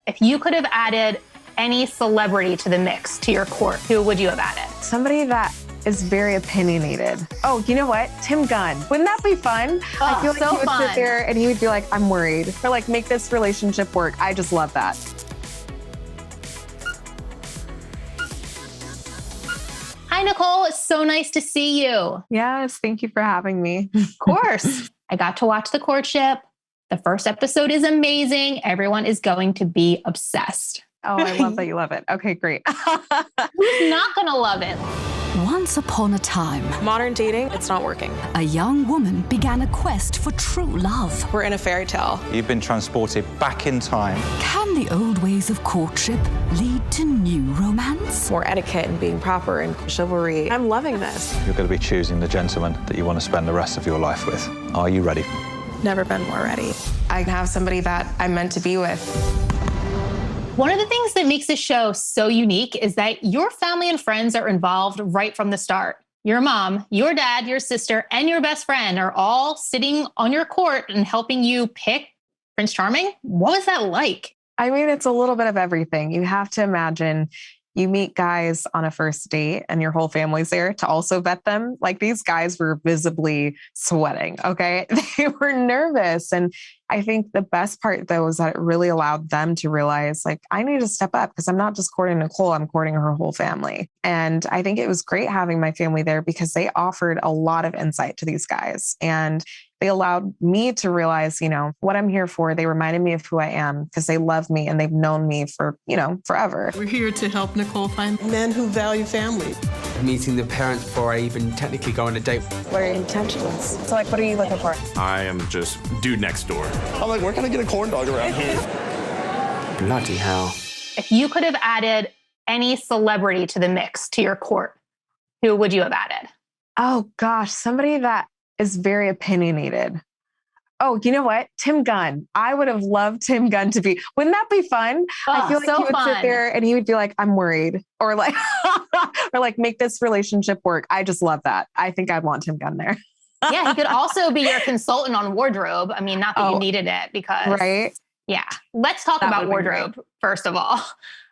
If you could have added any celebrity to the mix to your court, who would you have added? Somebody that is very opinionated. Oh, you know what? Tim Gunn. Wouldn't that be fun? Oh, I feel like so he would fun. sit there and he would be like, I'm worried. Or like, make this relationship work. I just love that. Hi, Nicole. It's so nice to see you. Yes, thank you for having me. Of course. I got to watch the Courtship. The first episode is amazing. Everyone is going to be obsessed. Oh, I love that you love it. Okay, great. Who's not going to love it? Once upon a time, Modern dating, it's not working. a young woman began a quest for true love. We're in a fairy tale. You've been transported back in time. Can the old ways of courtship lead to new romance? More etiquette and being proper and chivalry. I'm loving this. You're going to be choosing the gentleman that you want to spend the rest of your life with. Are you ready? Never been more ready. I have somebody that I'm meant to be with. One of the things that makes this show so unique is that your family and friends are involved right from the start. Your mom, your dad, your sister, and your best friend are all sitting on your court and helping you pick Prince Charming. What was that like? I mean, it's a little bit of everything. You have to imagine you meet guys on a first date and your whole family's there to also vet them. Like, these guys were visibly sweating, okay? They were nervous. And I think the best part, though, is that it really allowed them to realize, like, I need to step up because I'm not just courting Nicole, I'm courting her whole family. And I think it was great having my family there because they offered a lot of insight to these guys. And they allowed me to realize, what I'm here for. They reminded me of who I am because they love me and they've known me for, forever. We're here to help Nicole find men who value family. Meeting the parents before I even technically go on a date. What are your intentions? So, like, what are you looking for? I am just dude next door. I'm like, where can I get a corn dog around here? Bloody hell. If you could have added any celebrity to the mix to your court, who would you have added? Oh, gosh, somebody that is very opinionated. Oh, you know what? Tim Gunn. I would have loved Tim Gunn to be. Wouldn't that be fun? I feel like so he would fun. sit there and he would be like, I'm worried. Or like, or like, make this relationship work. I just love that. I think I'd want Tim Gunn there. Yeah, he could also be your consultant on wardrobe. I mean, not that you needed it because... Right? Yeah. Let's talk about wardrobe, first of all.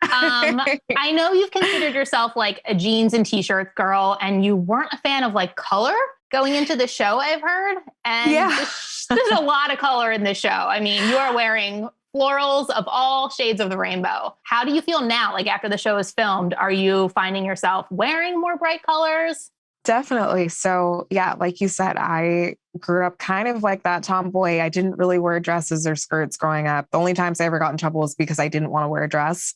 I know you've considered yourself like a jeans and t-shirt girl, and you weren't a fan of like color going into the show, I've heard. And there's a lot of color in this show. I mean, you are wearing florals of all shades of the rainbow. How do you feel now? Like, after the show is filmed, are you finding yourself wearing more bright colors? Definitely. So yeah, like you said, I grew up kind of like that tomboy. I didn't really wear dresses or skirts growing up. The only times I ever got in trouble was because I didn't want to wear a dress.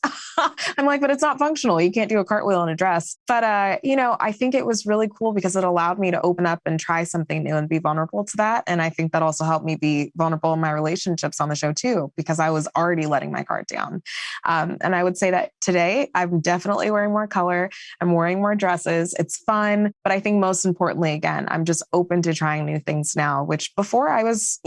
I'm like, but it's not functional. You can't do a cartwheel in a dress. But, I think it was really cool because it allowed me to open up and try something new and be vulnerable to that. And I think that also helped me be vulnerable in my relationships on the show too, because I was already letting my guard down. And I would say that today I'm definitely wearing more color. I'm wearing more dresses. It's fun. But I think most importantly, again, I'm just open to trying new things now, which before I was,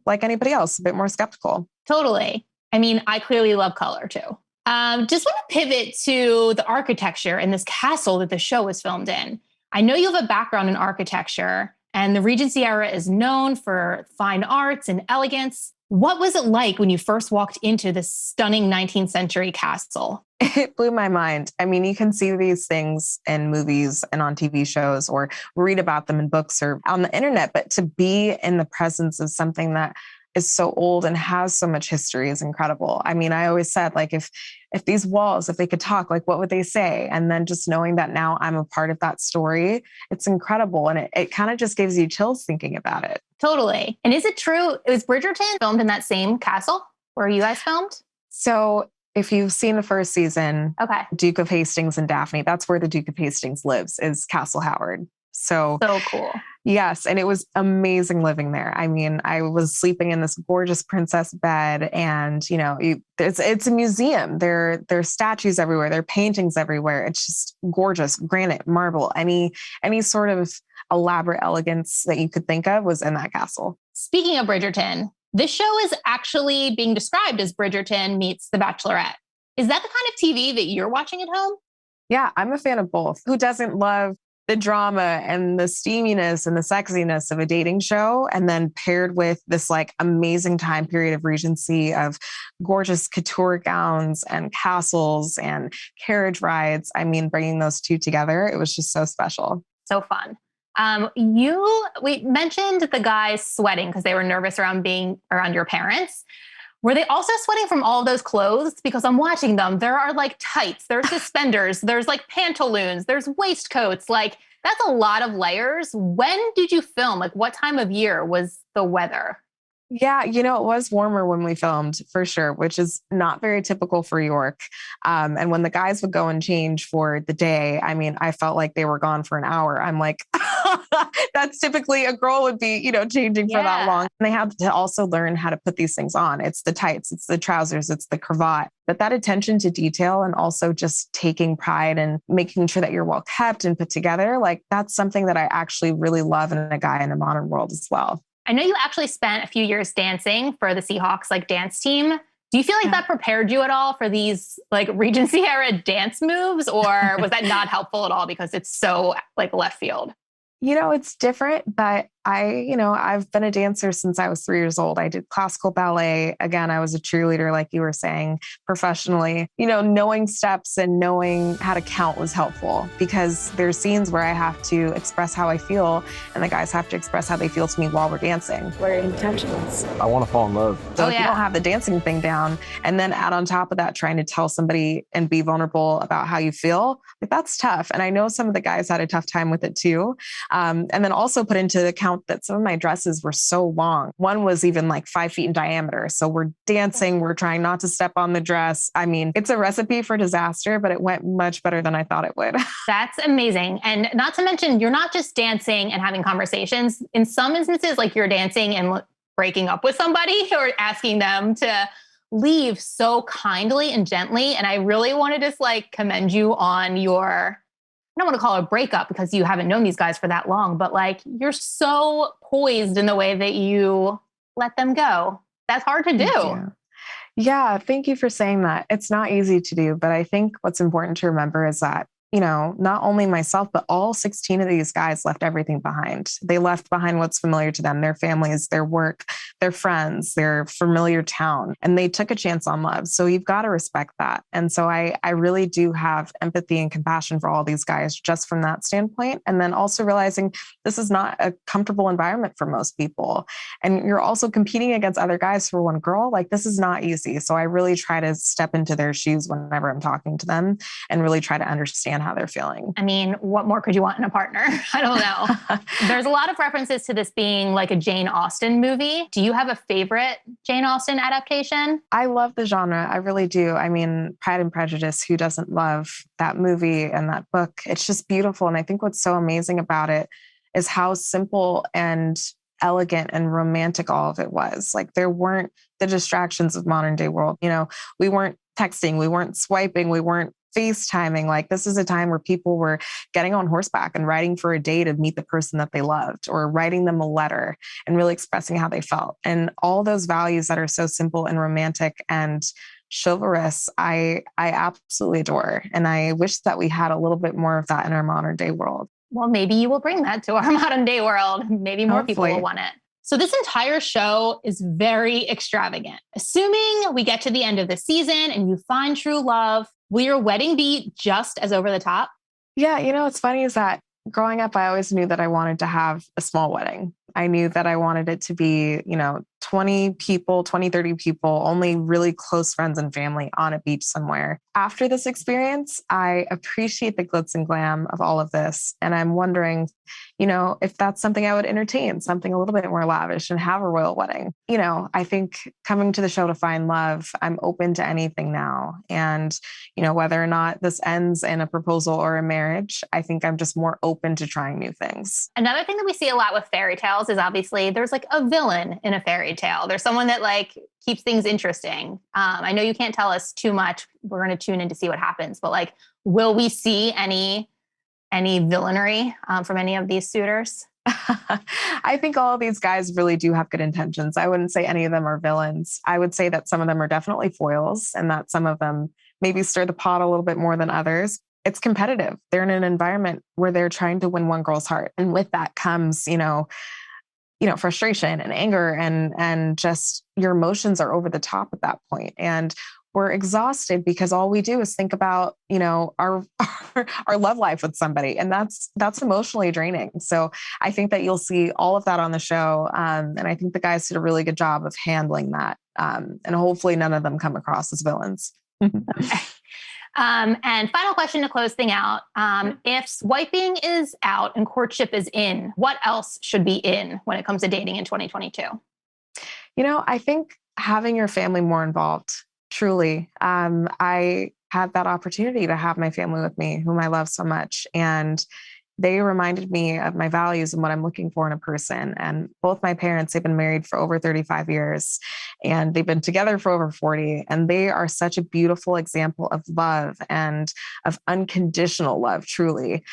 like anybody else, a bit more skeptical. Totally. I mean, I clearly love color too. Just want to pivot to the architecture and this castle that the show was filmed in. I know you have a background in architecture, and the Regency era is known for fine arts and elegance. What was it like when you first walked into this stunning 19th century castle? It blew my mind. I mean, you can see these things in movies and on TV shows or read about them in books or on the internet, but to be in the presence of something that is so old and has so much history is incredible. I mean, I always said, like, if these walls, if they could talk, like, what would they say? And then just knowing that now I'm a part of that story, it's incredible. And it kind of just gives you chills thinking about it. Totally. And is it true? Was Bridgerton filmed in that same castle where you guys filmed? So if you've seen the first season, okay, Duke of Hastings and Daphne, that's where the Duke of Hastings lives, is Castle Howard. So cool. Yes. And it was amazing living there. I mean, I was sleeping in this gorgeous princess bed and, it's a museum. There are statues everywhere. There are paintings everywhere. It's just gorgeous. Granite, marble, any sort of elaborate elegance that you could think of was in that castle. Speaking of Bridgerton, this show is actually being described as Bridgerton meets The Bachelorette. Is that the kind of TV that you're watching at home? Yeah, I'm a fan of both. Who doesn't love the drama and the steaminess and the sexiness of a dating show, and then paired with this like amazing time period of Regency of gorgeous couture gowns and castles and carriage rides. I mean, bringing those two together, it was just so special. So fun. We mentioned the guys sweating because they were nervous around being around your parents. Were they also sweating from all of those clothes? Because I'm watching them. There are like tights, there's suspenders, there's like pantaloons, there's waistcoats. Like that's a lot of layers. When did you film? Like what time of year was the weather? Yeah, it was warmer when we filmed for sure, which is not very typical for York. And when the guys would go and change for the day, I mean, I felt like they were gone for an hour. I'm like, that's typically a girl would be, changing for that long. And they had to also learn how to put these things on. It's the tights, it's the trousers, it's the cravat. But that attention to detail and also just taking pride and making sure that you're well kept and put together, like that's something that I actually really love in a guy in a modern world as well. I know you actually spent a few years dancing for the Seahawks like dance team. Do you feel like that prepared you at all for these like Regency era dance moves, or was that not helpful at all because it's so like left field? It's different, but I've been a dancer since I was 3 years old. I did classical ballet. Again, I was a cheerleader, like you were saying, professionally. Knowing steps and knowing how to count was helpful because there's scenes where I have to express how I feel and the guys have to express how they feel to me while we're dancing. What are your intentions? I want to fall in love. So if you don't have the dancing thing down and then add on top of that, trying to tell somebody and be vulnerable about how you feel, like that's tough. And I know some of the guys had a tough time with it too. And then also put into account that some of my dresses were so long. One was even like 5 feet in diameter. So we're dancing, we're trying not to step on the dress. I mean, it's a recipe for disaster, but it went much better than I thought it would. That's amazing. And not to mention, you're not just dancing and having conversations. In some instances, like you're dancing and breaking up with somebody or asking them to leave so kindly and gently. And I really want to just like commend you on your, I don't want to call it a breakup because you haven't known these guys for that long, but like you're so poised in the way that you let them go. That's hard to do. Yeah, thank you for saying that. It's not easy to do, but I think what's important to remember is that, not only myself, but all 16 of these guys left everything behind. They left behind what's familiar to them, their families, their work, their friends, their familiar town, and they took a chance on love. So you've got to respect that. And so I really do have empathy and compassion for all these guys just from that standpoint. And then also realizing this is not a comfortable environment for most people. And you're also competing against other guys for one girl. Like this is not easy. So I really try to step into their shoes whenever I'm talking to them and really try to understand how they're feeling. I mean, what more could you want in a partner? I don't know. There's a lot of references to this being like a Jane Austen movie. Do you have a favorite Jane Austen adaptation? I love the genre. I really do. I mean, Pride and Prejudice, who doesn't love that movie and that book? It's just beautiful. And I think what's so amazing about it is how simple and elegant and romantic all of it was. Like there weren't the distractions of modern day world. We weren't texting, we weren't swiping, we weren't FaceTiming. Like this is a time where people were getting on horseback and riding for a day to meet the person that they loved, or writing them a letter and really expressing how they felt. And all those values that are so simple and romantic and chivalrous, I absolutely adore. And I wish that we had a little bit more of that in our modern day world. Well, maybe you will bring that to our modern day world. Maybe more Hopefully. people will want it. So this entire show is very extravagant. Assuming we get to the end of the season and you find true love, will your wedding be just as over the top? Yeah, what's funny is that growing up, I always knew that I wanted to have a small wedding. I knew that I wanted it to be, 20 people, 20, 30 people, only really close friends and family on a beach somewhere. After this experience, I appreciate the glitz and glam of all of this. And I'm wondering, if that's something I would entertain, something a little bit more lavish and have a royal wedding. I think coming to the show to find love, I'm open to anything now. And, whether or not this ends in a proposal or a marriage, I think I'm just more open to trying new things. Another thing that we see a lot with fairy tales is obviously there's like a villain in a fairy tale. There's someone that like keeps things interesting. I know you can't tell us too much. We're going to tune in to see what happens, but like, will we see any villainy from any of these suitors? I think all of these guys really do have good intentions. I wouldn't say any of them are villains. I would say that some of them are definitely foils and that some of them maybe stir the pot a little bit more than others. it's competitive. They're in an environment where they're trying to win one girl's heart. And with that comes, frustration and anger and just your emotions are over the top at that point. And we're exhausted because all we do is think about, our love life with somebody. And that's emotionally draining. So I think that you'll see all of that on the show. And I think the guys did a really good job of handling that. And hopefully none of them come across as villains. Okay. And final question to close thing out. If swiping is out and courtship is in, what else should be in when it comes to dating in 2022? I think having your family more involved, truly. I had that opportunity to have my family with me, whom I love so much. And they reminded me of my values and what I'm looking for in a person. And both my parents, they've been married for over 35 years and they've been together for over 40. And they are such a beautiful example of love and of unconditional love, truly.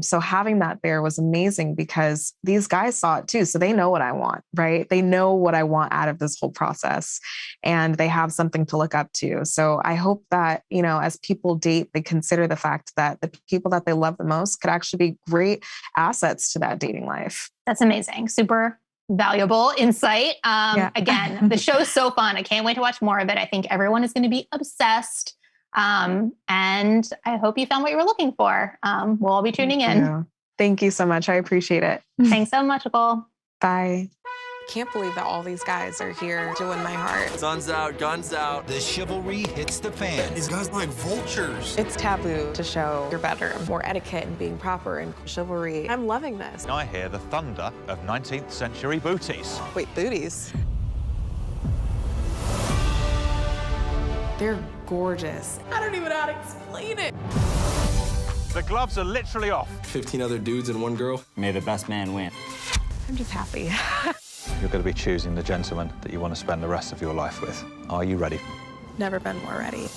So having that there was amazing because these guys saw it too. So they know what I want, right? They know what I want out of this whole process and they have something to look up to. So I hope that, as people date, they consider the fact that the people that they love the most could actually be great assets to that dating life. That's amazing. Super valuable insight. Again, the show is so fun. I can't wait to watch more of it. I think everyone is going to be obsessed. And I hope you found what you were looking for. We'll all be tuning in. Thank you so much. I appreciate it. Thanks so much, Nicole. Bye. Can't believe that all these guys are here to win my heart. Sun's out, guns out. The chivalry hits the fan. These guys like vultures. It's taboo to show your bedroom. More etiquette and being proper and chivalry. I'm loving this. I hear the thunder of 19th century booties. Wait, booties? They're gorgeous. I don't even know how to explain it. The gloves are literally off. 15 other dudes and one girl. May the best man win. I'm just happy. You're going to be choosing the gentleman that you want to spend the rest of your life with. Are you ready? Never been more ready.